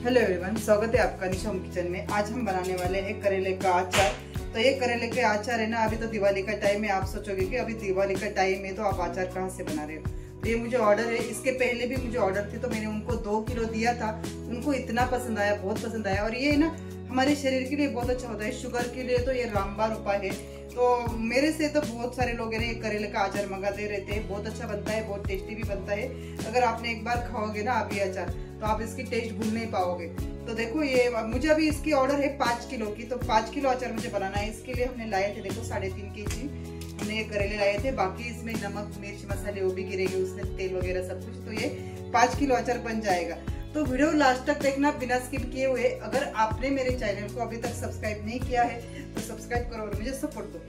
Hello everyone, स्वागत है आपका निशा होम किचन में। आज हम बनाने वाले हैं करेले का अचार। तो ये करेले के अचार है ना, अभी तो दिवाली का टाइम है। आप सोचोगे कि अभी दिवाली का टाइम है तो आप अचार कहाँ से बना रहे हो। तो ये मुझे ऑर्डर है, इसके पहले भी मुझे ऑर्डर थे तो मैंने उनको 2 किलो दिया था। उनको इतना पसंद आया, बहुत पसंद आया। और ये ना हमारे शरीर के लिए बहुत अच्छा होता है, शुगर के लिए तो ये रामबाण उपाय है। तो मेरे से तो बहुत सारे लोग है ना ये करेले का अचार मंगाते रहते हैं। बहुत अच्छा बनता है, बहुत टेस्टी भी बनता है। अगर आपने एक बार खाओगे ना आप ये अचार तो आप इसकी टेस्ट भूल नहीं पाओगे। तो देखो ये मुझे अभी इसकी ऑर्डर है 5 किलो की। तो 5 किलो अचार मुझे बनाना है। इसके लिए हमने लाए थे, देखो 3.5 kg हमने ये करेले लाए थे। बाकी इसमें नमक मिर्च मसाले वो भी गिरेंगे, उसमें तेल वगैरह सब कुछ। तो ये 5 किलो अचार बन जाएगा। तो वीडियो लास्ट तक देखना बिना स्किप किए हुए। अगर आपने मेरे चैनल को अभी तक सब्सक्राइब नहीं किया है तो सब्सक्राइब करो और मुझे सपोर्ट दो।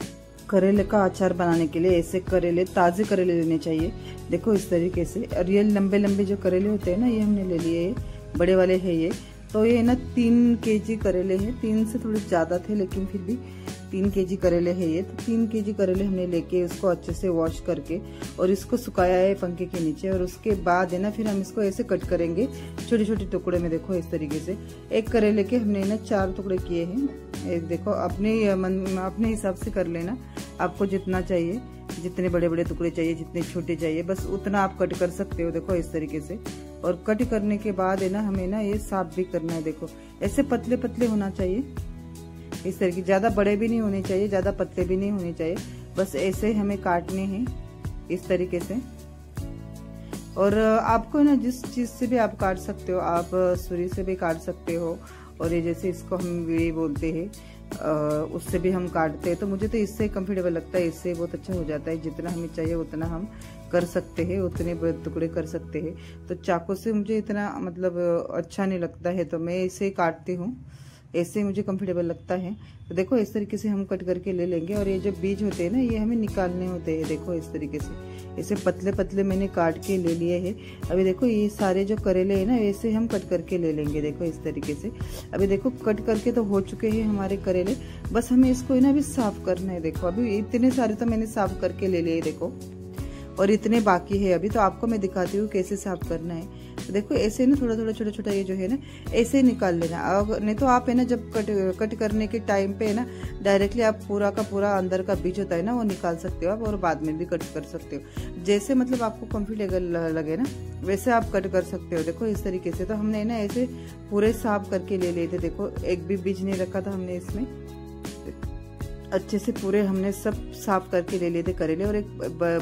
करेले का अचार बनाने के लिए ऐसे करेले, ताजे करेले लेने चाहिए। देखो इस तरीके से। और ये लंबे लंबे जो करेले होते हैं ना, ये हमने ले लिए, बड़े वाले हैं ये। तो ये ना 3 kg करेले हैं। 3 से थोड़े ज्यादा थे लेकिन फिर भी 3 kg करेले है ये। तो 3 kg करेले हमने लेके उसको अच्छे से वॉश करके और इसको सुखाया है पंखे के नीचे। और उसके बाद है ना फिर हम इसको ऐसे कट करेंगे छोटे छोटे टुकड़े में। देखो इस तरीके से एक करेले के हमने ना 4 टुकड़े किए हैं। एक देखो अपने हिसाब से कर लेना, आपको जितना चाहिए, जितने बड़े बड़े टुकड़े चाहिए, जितने छोटे चाहिए, बस उतना आप कट कर सकते हो। देखो इस तरीके से। और कट करने के बाद है ना हमें ना ये साफ भी करना है। देखो ऐसे पतले पतले होना चाहिए इस तरीके। ज्यादा बड़े भी नहीं होने चाहिए, ज्यादा पतले भी नहीं होने चाहिए। बस ऐसे हमें काटने हैं इस तरीके से। और आपको ना जिस चीज से भी आप काट सकते हो, आप छुरी से भी काट सकते हो। और ये जैसे इसको हम वीड़ी बोलते हैं, उससे भी हम काटते हैं। तो मुझे तो इससे कंफर्टेबल लगता है, इससे बहुत अच्छा हो जाता है। जितना हमें चाहिए उतना हम कर सकते हैं, उतने टुकड़े कर सकते हैं। तो चाकू से मुझे इतना मतलब अच्छा नहीं लगता है, तो मैं इसे काटती हूँ। ऐसे मुझे कंफर्टेबल लगता है। तो देखो इस तरीके से हम कट करके ले लेंगे। और ये जो बीज होते हैं ना, ये हमें निकालने होते हैं। देखो इस तरीके से ऐसे पतले पतले मैंने काट के ले लिए हैं। अभी देखो ये सारे जो करेले हैं ना, वैसे हम कट करके ले लेंगे। देखो इस तरीके से। अभी देखो कट करके तो हो चुके हैं हमारे करेले। बस हमें इसको ना अभी साफ करना है। देखो अभी इतने सारे तो मैंने साफ करके ले लिए देखो, और इतने बाकी है अभी। तो आपको मैं दिखाती हूँ कैसे साफ करना है। तो देखो ऐसे ना थोड़ा थोड़ा छोटा छोटा ये जो है ना ऐसे निकाल लेना। अगर नहीं तो आप है ना जब कट करने के टाइम पे है ना डायरेक्टली आप पूरा का पूरा अंदर का बीज होता है ना वो निकाल सकते हो आप, और बाद में भी कट कर सकते हो। जैसे मतलब आपको कंफर्टेबल लगे ना वैसे आप कट कर सकते हो। देखो इस तरीके से। तो हमने ना ऐसे पूरे साफ करके ले लिए थे। देखो एक भी बीज नहीं रखा था हमने इसमें। अच्छे से पूरे हमने सब साफ करके ले लिए थे करेले। और एक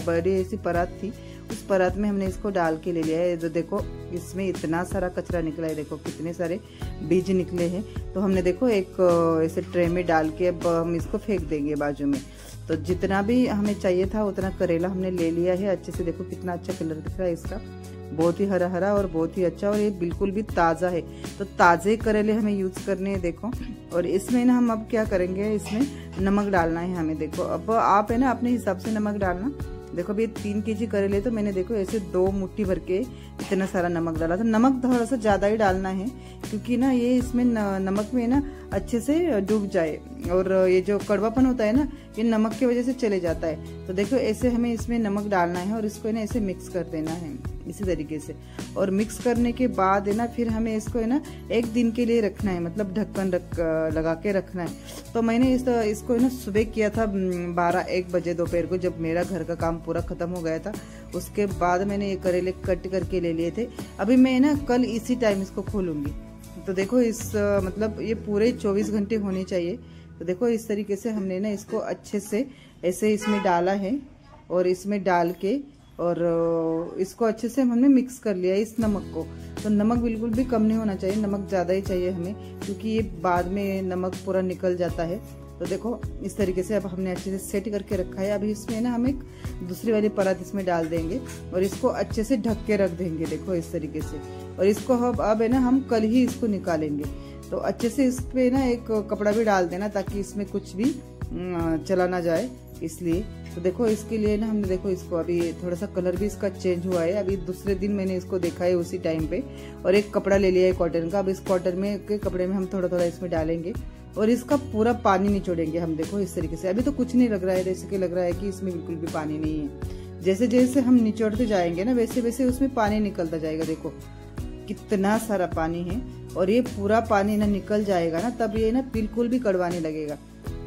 बड़ी ऐसी परात थी, उस परात में हमने इसको डाल के ले लिया है। जो देखो इसमें इतना सारा कचरा निकला है, देखो कितने सारे बीज निकले हैं। तो हमने देखो एक ऐसे ट्रे में डाल के अब हम इसको फेंक देंगे बाजू में। तो जितना भी हमें चाहिए था उतना करेला हमने ले लिया है। अच्छे से देखो कितना अच्छा कलर दिख रहा है इसका, बहुत ही हरा हरा और बहुत ही अच्छा। और ये बिल्कुल भी ताज़ा है। तो ताज़े करेले हमें यूज करने हैं देखो। और इसमें ना हम अब क्या करेंगे, इसमें नमक डालना है हमें। देखो अब आप है ना अपने हिसाब से नमक डालना। देखो अभी 3 kg करेले तो मैंने देखो ऐसे 2 मुट्ठी भर के इतना सारा नमक डाला था। नमक थोड़ा सा ज्यादा ही डालना है क्योंकि ना ये इसमें नमक में ना अच्छे से डूब जाए। और ये जो कड़वापन होता है ना ये नमक की वजह से चले जाता है। तो देखो ऐसे हमें इसमें नमक डालना है और इसको ना ऐसे मिक्स कर देना है इसी तरीके से। और मिक्स करने के बाद है ना फिर हमें इसको है ना 1 दिन के लिए रखना है, मतलब ढक्कन लगा के रखना है। तो मैंने इसको है ना सुबह किया था 12-1 बजे दोपहर को, जब मेरा घर का काम पूरा खत्म हो गया था। उसके बाद मैंने ये करेले कट करके ले लिए थे। अभी मैं ना कल इसी टाइम इसको खोलूंगी। तो देखो इस मतलब ये पूरे 24 घंटे होने चाहिए। तो देखो इस तरीके से हमने ना इसको अच्छे से ऐसे इसमें डाला है। और इसमें डाल के और इसको अच्छे से हमने मिक्स कर लिया इस नमक को। तो नमक बिल्कुल भी कम नहीं होना चाहिए, नमक ज़्यादा ही चाहिए हमें, क्योंकि ये बाद में नमक पूरा निकल जाता है। तो देखो इस तरीके से अब हमने अच्छे से सेट करके रखा है। अभी इसमें ना हम एक दूसरी वाली परत इसमें डाल देंगे और इसको अच्छे से ढक के रख देंगे। देखो इस तरीके से। और इसको अब है ना हम कल ही इसको निकालेंगे। तो अच्छे से इस पे ना एक कपड़ा भी डाल देना ताकि इसमें कुछ भी चला ना जाए, इसलिए। तो देखो इसके लिए ना हमने देखो इसको अभी थोड़ा सा कलर भी इसका चेंज हुआ है। अभी दूसरे दिन मैंने इसको देखा है उसी टाइम पे। और एक कपड़ा ले लिया है कॉटन का। अब इस कॉटन में के कपड़े में हम थोड़ा थोड़ा इसमें डालेंगे और इसका पूरा पानी निचोड़ेंगे हम। देखो इस तरीके से। अभी तो कुछ नहीं लग रहा है, जैसे कि लग रहा है कि इसमें बिल्कुल भी पानी नहीं है। जैसे जैसे हम निचोड़ते जाएंगे ना वैसे वैसे उसमें पानी निकलता जाएगा। देखो कितना सारा पानी है, और ये पूरा पानी ना निकल जाएगा ना तब ये ना बिल्कुल भी कड़वा नहीं लगेगा।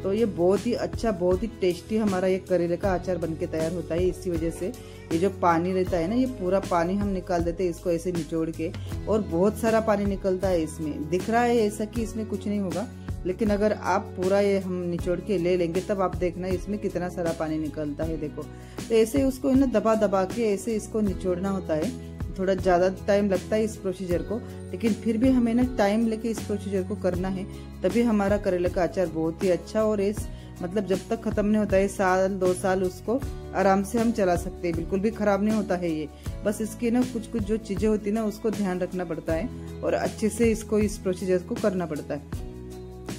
तो ये बहुत ही अच्छा, बहुत ही टेस्टी हमारा ये करेले का अचार बनके तैयार होता है। इसी वजह से ये जो पानी रहता है ना, ये पूरा पानी हम निकाल देते हैं इसको ऐसे निचोड़ के, और बहुत सारा पानी निकलता है इसमें। दिख रहा है ऐसा कि इसमें कुछ नहीं होगा, लेकिन अगर आप पूरा ये हम निचोड़ के ले लेंगे तब आप देखना इसमें कितना सारा पानी निकलता है। देखो, तो ऐसे उसको ना दबा दबा के ऐसे इसको निचोड़ना होता है। थोड़ा ज़्यादा टाइम लगता है इस प्रोसीजर को, लेकिन फिर भी हमें ना टाइम लेके इस प्रोसीजर को करना है, तभी हमारा करेले का अचार बहुत ही अच्छा, और इस मतलब जब तक खत्म नहीं होता है, 1-2 साल उसको आराम से हम चला सकते हैं, बिल्कुल भी खराब नहीं होता है ये। बस इसकी ना कुछ कुछ जो चीज़ें होती है ना उसको ध्यान रखना पड़ता है, और अच्छे से इसको इस प्रोसीजर को करना पड़ता है।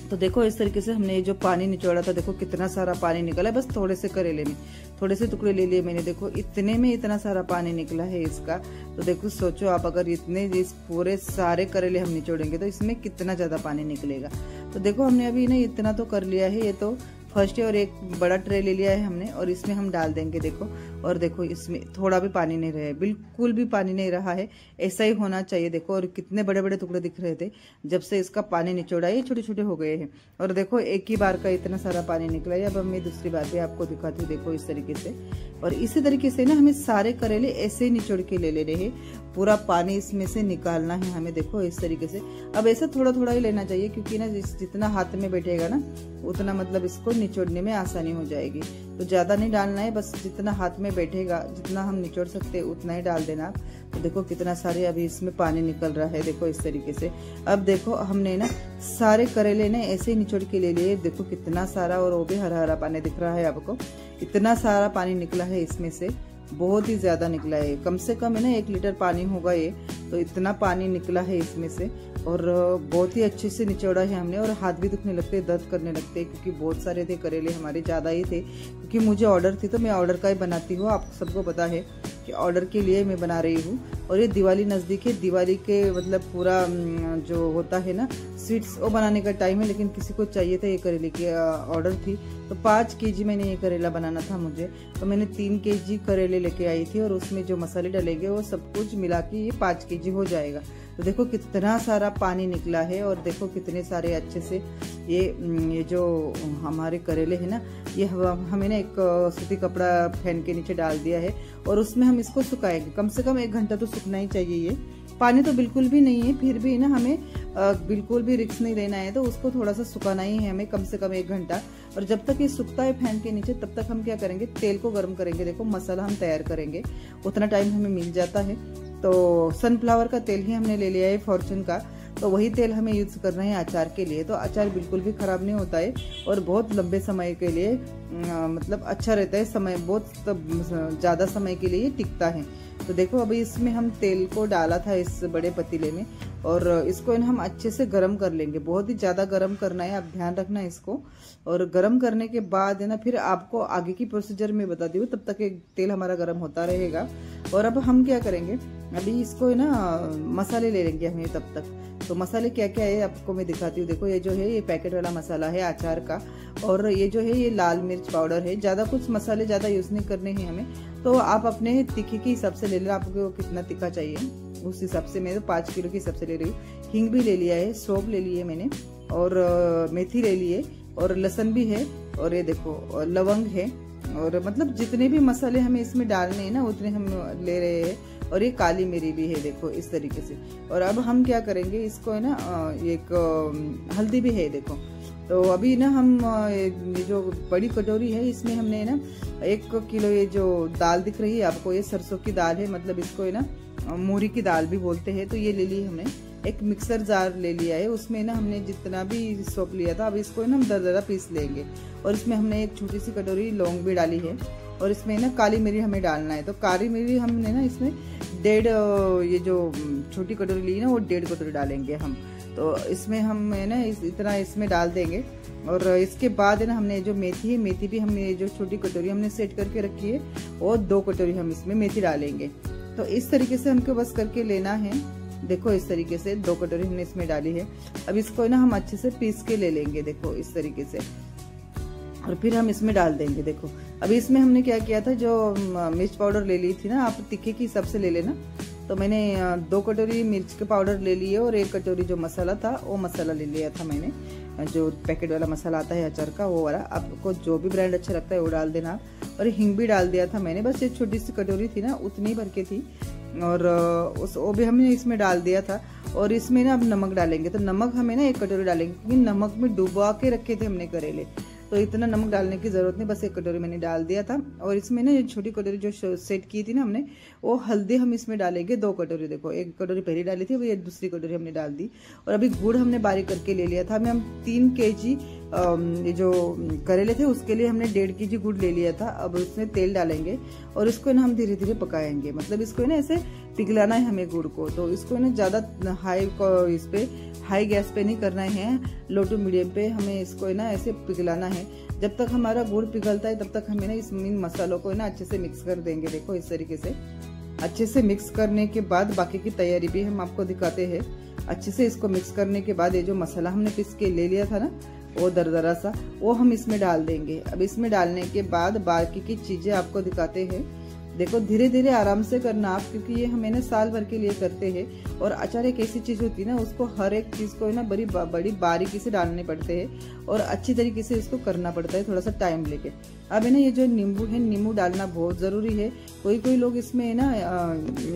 तो देखो इस तरीके से हमने ये जो पानी निचोड़ा था, देखो कितना सारा पानी निकला है। बस थोड़े से करेले में थोड़े से टुकड़े ले लिए मैंने, देखो इतने में इतना सारा पानी निकला है इसका। तो देखो सोचो आप, अगर इतने इस पूरे सारे करेले हम निचोड़ेंगे तो इसमें कितना ज्यादा पानी निकलेगा। तो देखो हमने अभी ना इतना तो कर लिया है, ये तो फर्स्ट है, और एक बड़ा ट्रे ले लिया है हमने, और इसमें हम डाल देंगे। देखो, और देखो इसमें थोड़ा भी पानी नहीं रहा है, बिल्कुल भी पानी नहीं रहा है, ऐसा ही होना चाहिए। देखो, और कितने बड़े बड़े टुकड़े दिख रहे थे जब से इसका पानी निचोड़ा, ये छोटे छोटे हो गए हैं। और देखो एक ही बार का इतना सारा पानी निकला है। अब मैं दूसरी बार भी आपको दिखाती हूँ, देखो इस तरीके से। और इसी तरीके से ना हमें सारे करेले ऐसे ही निचोड़ के ले लेने हैं, पूरा पानी इसमें से निकालना है हमें। देखो इस तरीके से। अब ऐसा थोड़ा थोड़ा ही लेना चाहिए, क्योंकि ना जितना हाथ में बैठेगा ना उतना मतलब इसको निचोड़ने में आसानी हो जाएगी। तो ज्यादा नहीं डालना है, बस जितना हाथ में बैठेगा, जितना हम निचोड़ सकते हैं उतना ही डाल देना आप। तो देखो कितना सारे अभी इसमें पानी निकल रहा है, देखो इस तरीके से। अब देखो हमने ना सारे करेले ने ऐसे ही निचोड़ के ले लिए, देखो कितना सारा, और वो भी हरा हरा पानी दिख रहा है आपको। इतना सारा पानी निकला है इसमें से, बहुत ही ज्यादा निकला है, कम से कम है ना 1 लीटर पानी होगा ये। तो इतना पानी निकला है इसमें से, और बहुत ही अच्छे से निचोड़ा है हमने। और हाथ भी दुखने लगते, दर्द करने लगते, क्योंकि बहुत सारे थे करेले, हमारे ज़्यादा ही थे, क्योंकि मुझे ऑर्डर थी तो मैं ऑर्डर का ही बनाती हूँ। आप सबको पता है कि ऑर्डर के लिए मैं बना रही हूँ। और ये दिवाली नज़दीक है, दिवाली के मतलब पूरा जो होता है ना स्वीट्स, वो बनाने का टाइम है। लेकिन किसी को चाहिए था ये करेले की ऑर्डर थी, तो 5 kg मैंने ये करेला बनाना था मुझे। तो मैंने 3 kg करेले लेके आई थी, और उसमें जो मसाले डलेंगे वो सब कुछ मिला के ये 5 kg हो जाएगा। तो देखो कितना सारा पानी निकला है, और देखो कितने सारे अच्छे से ये जो हमारे करेले है ना, ये हमें ना एक सूती कपड़ा फैन के नीचे डाल दिया है, और उसमें हम इसको सुखाएंगे। कम से कम 1 घंटा तो सूखना ही चाहिए। ये पानी तो बिल्कुल भी नहीं है, फिर भी ना हमें बिल्कुल भी रिस्क नहीं लेना है, तो उसको थोड़ा सा सुखाना ही है हमें, कम से कम 1 घंटा। और जब तक ये सूखता है फैन के नीचे, तब तक हम क्या करेंगे, तेल को गर्म करेंगे। देखो मसाला हम तैयार करेंगे, उतना टाइम हमें मिल जाता है। तो सनफ्लावर का तेल ही हमने ले लिया है, फॉर्चून का। तो वही तेल हमें यूज करना है अचार के लिए। तो अचार बिल्कुल भी खराब नहीं होता है, और बहुत लंबे समय के लिए मतलब अच्छा रहता है, समय बहुत ज़्यादा समय के लिए टिकता है। तो देखो अभी इसमें हम तेल को डाला था इस बड़े पतीले में, और इसको हम अच्छे से गर्म कर लेंगे। बहुत ही ज़्यादा गर्म करना है, आप ध्यान रखना इसको। और गर्म करने के बाद है ना, फिर आपको आगे की प्रोसीजर में बताती हूँ, तब तक एक तेल हमारा गर्म होता रहेगा। और अब हम क्या करेंगे, अभी इसको है ना मसाले ले लेंगे हमें तब तक। तो मसाले क्या क्या है आपको मैं दिखाती हूँ। देखो ये जो है ये पैकेट वाला मसाला है अचार का, और ये जो है ये लाल मिर्च पाउडर है। ज़्यादा कुछ मसाले ज़्यादा यूज़ नहीं करने हैं हमें, तो आप अपने तीखे के हिसाब से ले लो, आपको कितना तीखा चाहिए उस हिसाब से। मैं तो 5 किलो के हिसाब से ले रही हूँ। हींग भी ले लिया है, सौंफ ले ली है मैंने, और मेथी ले ली है, और लहसुन भी है, और ये देखो और लवंग है। और मतलब जितने भी मसाले हमें इसमें डालने हैं ना उतने हम ले रहे हैं। और ये काली मिरी भी है, देखो इस तरीके से। और अब हम क्या करेंगे, इसको है ना एक हल्दी भी है, देखो। तो अभी ना हम ये जो बड़ी कटोरी है इसमें हमने ना 1 किलो ये जो दाल दिख रही है आपको, ये सरसों की दाल है, मतलब इसको है ना मूरी की दाल भी बोलते हैं। तो ये ले ली हमने। एक मिक्सर जार ले लिया है, उसमें ना हमने जितना भी सौंफ लिया था, अब इसको ना हम दरदरा पीस लेंगे। और इसमें हमने एक छोटी सी कटोरी लौंग भी डाली है, और इसमें ना काली मिरी हमें डालना है। तो काली मिरी हमने ना इसमें 1.5 ये जो छोटी कटोरी ली है ना, वो 1.5 कटोरी डालेंगे हम। तो इसमें हम है ना इतना इसमें डाल देंगे। और इसके बाद है ना हमने जो मेथी है, मेथी भी हमने जो छोटी कटोरी हमने सेट करके रखी है, और 2 कटोरी हम इसमें मेथी डालेंगे। तो इस तरीके से हमको बस करके लेना है। देखो इस तरीके से 2 कटोरी हमने इसमें डाली है। अब इसको ना हम अच्छे से पीस के ले लेंगे, देखो इस तरीके से। और फिर हम इसमें डाल देंगे। देखो अभी इसमें हमने क्या किया था, जो मिर्च पाउडर ले ली थी ना, आप तीखे के हिसाब से ले लेना। तो मैंने 2 कटोरी मिर्च के पाउडर ले लिए और 1 कटोरी जो मसाला था वो मसाला ले लिया था मैंने, जो पैकेट वाला मसाला आता है अचार का वो वाला। आपको जो भी ब्रांड अच्छा लगता है वो डाल देना। और हिंग भी डाल दिया था मैंने, बस ये छोटी सी कटोरी थी ना उतनी भर के थी, और वो भी हमने इसमें डाल दिया था। और इसमें ना अब नमक डालेंगे, तो नमक हमें ना 1 कटोरी डालेंगे क्योंकि नमक में डुबा के रखे थे हमने करेले, तो इतना नमक डालने की जरूरत नहीं, बस 1 कटोरी मैंने डाल दिया था। और इसमें ना ये छोटी कटोरी जो सेट की थी ना हमने, वो हल्दी हम इसमें डालेंगे 2 कटोरी। देखो 1 कटोरी पहले डाली थी, ये दूसरी कटोरी हमने डाल दी। और अभी गुड़ हमने बारीक करके ले लिया था। हम 3 kg ये जो करेले थे उसके लिए हमने 1.5 kg गुड़ ले लिया था। अब उसमें तेल डालेंगे और इसको ना हम धीरे धीरे पकाएंगे, मतलब इसको ना ऐसे पिघलाना है हमें गुड़ को। तो इसको ना ज्यादा हाई गैस पे नहीं करना है, लो टू मीडियम पे हमें इसको ना ऐसे पिघलाना है। जब तक हमारा गुड़ पिघलता है तब तक हमें ना इस मसालों को ना अच्छे से मिक्स कर देंगे। देखो इस तरीके से अच्छे से मिक्स करने के बाद बाकी की तैयारी भी हम आपको दिखाते हैं। अच्छे से इसको मिक्स करने के बाद ये जो मसाला हमने पीस के ले लिया था ना वो दरदरा सा, वो हम इसमें डाल देंगे। अब इसमें डालने के बाद बाकी की चीजें आपको दिखाते हैं। देखो धीरे धीरे आराम से करना आप, क्योंकि ये हमें ना साल भर के लिए करते हैं। और अचार एक ऐसी चीज होती है ना, उसको हर एक चीज को ना बड़ी बारीकी से डालने पड़ते हैं और अच्छी तरीके से इसको करना पड़ता है, थोड़ा सा टाइम लेके। अब है ना ये जो नींबू है, नींबू डालना बहुत जरूरी है। कोई लोग इसमें ना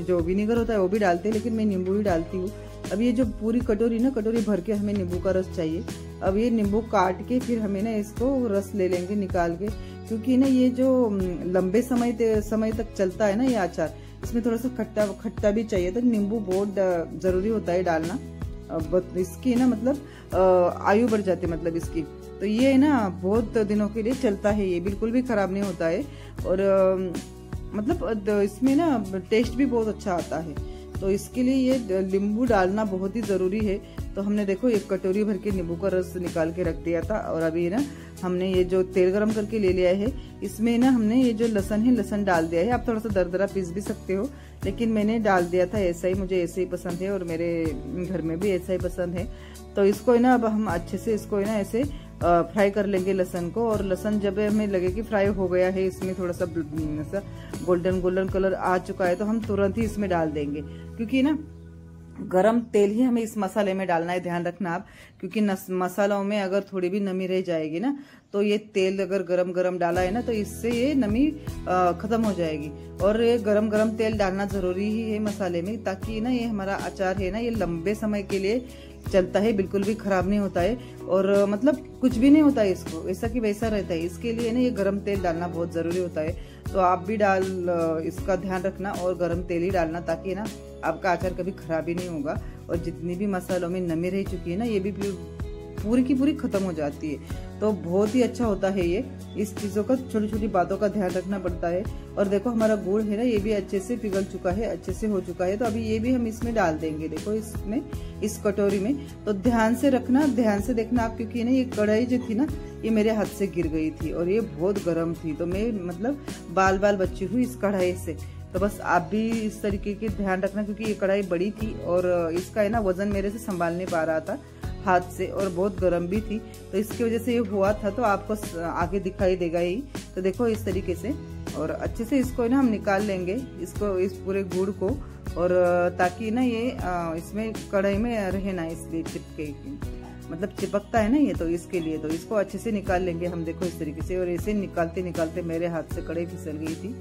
जो विनेगर होता है वो भी डालते हैं, लेकिन मैं नींबू ही डालती हूँ। अब ये जो पूरी कटोरी ना, कटोरी भर के हमें नींबू का रस चाहिए। अब ये नींबू काट के फिर हमें ना इसको रस ले लेंगे निकाल के, क्योंकि ना ये जो लंबे समय तक चलता है ना ये अचार, इसमें थोड़ा सा खट्टा भी चाहिए, तो नींबू बहुत जरूरी होता है डालना। इसकी ना मतलब आयु बढ़ जाती है मतलब इसकी, तो ये ना बहुत दिनों के लिए चलता है, ये बिल्कुल भी खराब नहीं होता है। और मतलब इसमें ना टेस्ट भी बहुत अच्छा आता है, तो इसके लिए ये नींबू डालना बहुत ही जरूरी है। तो हमने देखो 1 कटोरी भर के नींबू का रस निकाल के रख दिया था। और अभी ना हमने ये जो तेल गरम करके ले लिया है, इसमें ना हमने ये जो लहसुन है लहसुन डाल दिया है। आप थोड़ा सा दरदरा पीस भी सकते हो, लेकिन मैंने डाल दिया था ऐसा ही, मुझे ऐसे ही पसंद है और मेरे घर में भी ऐसा ही पसंद है। तो इसको ना अब हम अच्छे से इसको ना ऐसे फ्राई कर लेंगे लहसुन को। और लहसुन जब हमें लगे कि फ्राई हो गया है, इसमें थोड़ा सा गोल्डन कलर आ चुका है, तो हम तुरंत ही इसमें डाल देंगे, क्योंकि ना गरम तेल ही हमें इस मसाले में डालना है, ध्यान रखना आप। क्योंकि मसालों में अगर थोड़ी भी नमी रह जाएगी ना, तो ये तेल अगर गरम डाला है ना, तो इससे ये नमी खत्म हो जाएगी। और ये गरम तेल डालना जरूरी ही है मसाले में, ताकि ना ये हमारा अचार है ना ये लंबे समय के लिए चलता है, बिल्कुल भी खराब नहीं होता है। और मतलब कुछ भी नहीं होता है इसको, वैसा की वैसा रहता है। इसके लिए ना ये गरम तेल डालना बहुत जरूरी होता है। तो आप भी इसका ध्यान रखना और गरम तेल ही डालना, ताकि ना आपका अचार कभी खराब ही नहीं होगा। और जितनी भी मसालों में नमी रह चुकी है ना, ये भी पूरी की पूरी खत्म हो जाती है। तो बहुत ही अच्छा होता है ये। इस चीजों का छोटी छोटी बातों का ध्यान रखना पड़ता है। और देखो हमारा गुड़ है ना, ये भी अच्छे से पिघल चुका है, अच्छे से हो चुका है। तो अभी ये भी हम इसमें डाल देंगे, देखो इसमें इस कटोरी में। तो ध्यान से रखना, ध्यान से देखना आप, क्योंकि ना ये कढ़ाई जो थी ना ये मेरे हाथ से गिर गई थी और ये बहुत गर्म थी, तो मैं मतलब बाल बची हुई इस कढ़ाई से। तो बस आप भी इस तरीके के ध्यान रखना, क्योंकि ये कढ़ाई बड़ी थी और इसका है ना वजन मेरे से संभाल नहीं पा रहा था हाथ से, और बहुत गर्म भी थी, तो इसकी वजह से ये हुआ था। तो आपको आगे दिखाई देगा ही। तो देखो इस तरीके से, और अच्छे से इसको ना हम निकाल लेंगे इसको, इस पूरे गुड़ को, और ताकि ना ये इसमें कढ़ाई में रहे ना, इसलिए मतलब चिपकता है ना ये, तो इसके लिए तो इसको अच्छे से निकाल लेंगे हम। देखो इस तरीके से, और ऐसे निकालते मेरे हाथ से कढ़ाई फिसल गई थी,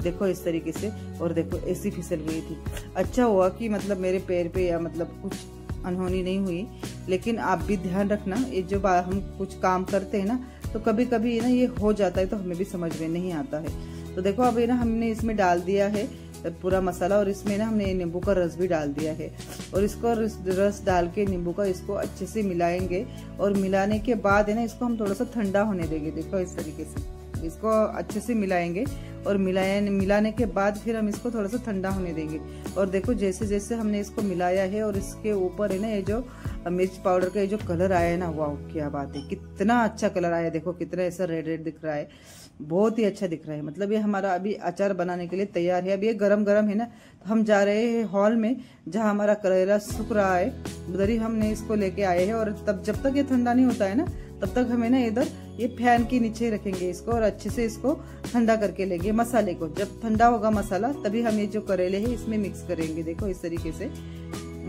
देखो इस तरीके से। और देखो ऐसी फिसल गई थी। अच्छा हुआ कि मतलब मेरे पैर पे या मतलब कुछ अनहोनी नहीं हुई। लेकिन आप भी ध्यान रखना, ये जो हम कुछ काम करते हैं ना, तो कभी कभी ना ये हो जाता है, तो हमें भी समझ में नहीं आता है। तो देखो अब ना हमने इसमें डाल दिया है पूरा मसाला, और इसमें ना हमने नींबू का रस भी डाल दिया है। और इसको रस डाल के नींबू का इसको अच्छे से मिलाएंगे। और मिलाने के बाद है ना इसको हम थोड़ा सा ठंडा होने देंगे। देखो इस तरीके से इसको अच्छे से मिलाएंगे, और मिलाने के बाद फिर हम इसको थोड़ा सा ठंडा होने देंगे। और देखो जैसे जैसे हमने इसको मिलाया है, और इसके ऊपर है ना ये जो मिर्च पाउडर का ये जो कलर आया है ना, वाह क्या बात है, कितना अच्छा कलर आया है। देखो कितना ऐसा रेड दिख रहा है, बहुत ही अच्छा दिख रहा है। मतलब ये हमारा अभी अचार बनाने के लिए तैयार है। अभी ये गरम है ना, तो हम जा रहे हैं हॉल में, जहाँ हमारा करेला सूख रहा है, उधर ही हमने इसको लेके आए हैं। और तब जब तक ये ठंडा नहीं होता है ना, तब तक हमें ना इधर ये फैन के नीचे रखेंगे इसको और अच्छे से इसको ठंडा करके लेंगे मसाले को। जब ठंडा होगा मसाला तभी हम ये जो करेले है इसमें मिक्स करेंगे, देखो इस तरीके से।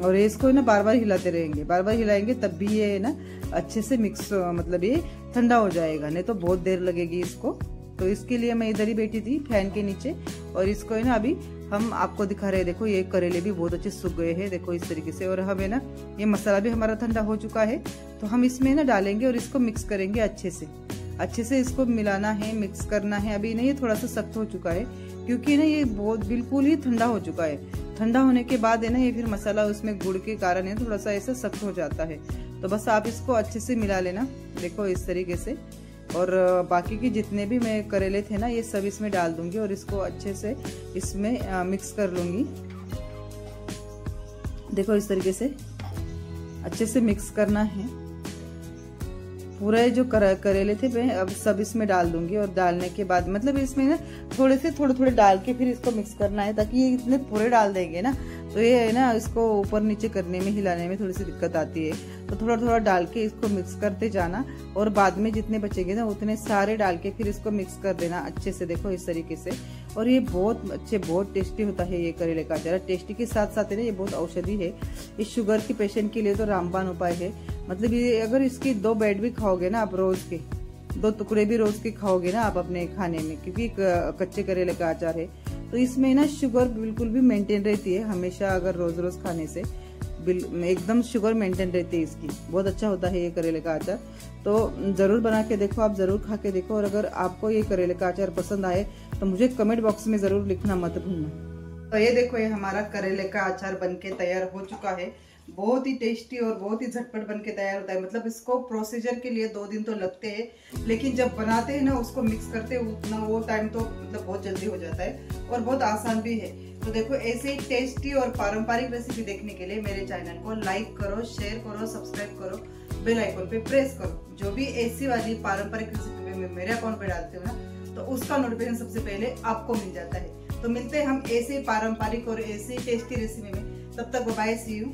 और इसको ना बार बार हिलाते रहेंगे, बार बार हिलाएंगे तब भी ये ना अच्छे से मिक्स मतलब ये ठंडा हो जाएगा, नहीं तो बहुत देर लगेगी इसको। तो इसके लिए मैं इधर ही बैठी थी फैन के नीचे और इसको है ना अभी हम आपको दिखा रहे हैं। देखो ये करेले भी बहुत अच्छे सूख गए हैं, देखो इस तरीके से। और हमें ना ये मसाला भी हमारा ठंडा हो चुका है, तो हम इसमें ना डालेंगे और इसको मिक्स करेंगे अच्छे से इसको मिलाना है, मिक्स करना है। अभी ना ये थोड़ा सा सख्त हो चुका है क्योंकि ना ये बहुत बिल्कुल ही ठंडा हो चुका है। ठंडा होने के बाद है ना ये फिर मसाला उसमें गुड़ के कारण है थोड़ा सा ऐसा सख्त हो जाता है। तो बस आप इसको अच्छे से मिला लेना, देखो इस तरीके से। और बाकी के जितने भी मैं करेले थे ना ये सब इसमें डाल दूंगी और इसको अच्छे से इसमें मिक्स कर लूंगी। देखो इस तरीके से अच्छे से मिक्स करना है। पूरे जो करेले थे मैं अब सब इसमें डाल दूंगी और डालने के बाद मतलब इसमें ना थोड़े डाल के फिर इसको मिक्स करना है, ताकि ये इतने पूरे डाल देंगे ना तो ये है ना इसको ऊपर नीचे करने में हिलाने में थोड़ी सी दिक्कत आती है। तो थोड़ा डाल के इसको मिक्स करते जाना और बाद में जितने बचेंगे ना उतने सारे डाल के फिर इसको मिक्स कर देना अच्छे से, देखो इस तरीके से। और ये बहुत टेस्टी होता है ये करेले का अचार। टेस्टी के साथ साथ ना ये बहुत औषधि है, ये शुगर के पेशेंट के लिए तो रामबाण उपाय है। मतलब ये अगर इसकी 2 बैट भी खाओगे ना आप रोज के, 2 टुकड़े भी रोज के खाओगे ना आप अपने खाने में, क्योंकि कच्चे करेले का अचार है तो इसमें ना शुगर बिल्कुल भी मेंटेन रहती है हमेशा। अगर रोज खाने से एकदम शुगर मेंटेन रहती है इसकी। बहुत अच्छा होता है ये करेले का अचार, तो जरूर बना के देखो, आप जरूर खा के देखो। और अगर आपको ये करेले का अचार पसंद आए तो मुझे कमेंट बॉक्स में जरूर लिखना मत भूलना। तो ये देखो ये हमारा करेले का अचार बनके तैयार हो चुका है। बहुत ही टेस्टी और बहुत ही झटपट बनके तैयार होता है। मतलब इसको प्रोसीजर के लिए 2 दिन तो लगते हैं, लेकिन जब बनाते हैं ना उसको मिक्स करते हैं उतना वो टाइम तो मतलब बहुत जल्दी हो जाता है और बहुत आसान भी है। तो देखो ऐसे ही टेस्टी और पारंपरिक रेसिपी देखने के लिए मेरे चैनल को लाइक करो, शेयर करो, सब्सक्राइब करो, बेल आइकन पे प्रेस करो। जो भी ऐसी वाली पारंपरिक रेसिपी मैं मेरे अकाउंट पे डालती हूँ ना तो उसका नोटिफिकेशन सबसे पहले आपको मिल जाता है। तो मिलते हैं हम ऐसे पारंपरिक और ऐसे टेस्टी रेसिपी में, तब तक बाय, सी यू।